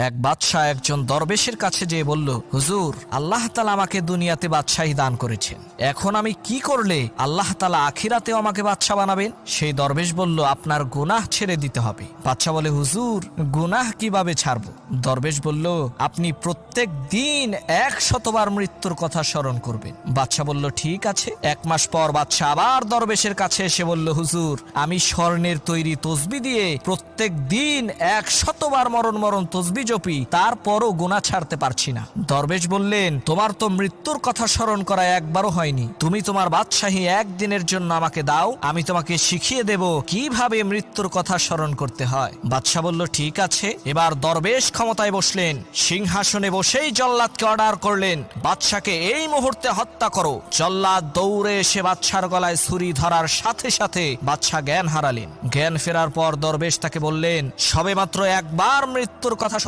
এক বাদশাহ একজন দরবেশের কাছে যেয়ে বলল, হুজুর, আল্লাহ তাআলা আমাকে দুনিয়াতে বাদশাহী দান করেছেন, এখন আমি কি করলে আল্লাহ তাআলা আখিরাতেও আমাকে বাদশাহ বানাবেন? সেই দরবেশ বলল, আপনার গুনাহ ছেড়ে দিতে হবে। বাদশাহ বলে, হুজুর, গুনাহ কিভাবে ছাড়বো? দরবেশ বলল, আপনি প্রত্যেক দিন 100 বার মৃত্যুর কথা স্মরণ করবেন। বাদশাহ বলল, ঠিক আছে। 1 মাস পর বাদশাহ আবার দরবেশের কাছে এসে বলল, হুজুর, আমি স্বর্ণের তৈরি তসবি দিয়ে প্রত্যেক দিন 100 বার মরণ মরণ তসবি জপি, তারপরও গুনাহ ছাড়তে পারছি না। দরবেশ বললেন, তোমার তো মৃত্যুর কথা স্মরণ করা একবারও হয়নি, তুমি তোমার বাদশাহী একদিনের জন্য আমাকে দাও, আমি তোমাকে শিখিয়ে দেব কিভাবে মৃত্যুর কথা স্মরণ করতে হয়। বাদশাহ বলল, ঠিক আছে। এবার দরবেশ ক্ষমতায় বসলেন, সিংহাসনে বসেই জল্লাদকে অর্ডার করলেন, বাদশাকে এই মুহূর্তে হত্যা করো। জল্লাদ দৌড়ে এসে বাদশার গলায় ছুরি ধরার সাথে সাথে বাদশা জ্ঞান হারালেন। জ্ঞান ফেরার পর দরবেশ তাকে বললেন, সবেমাত্র একবার মৃত্যুর কথা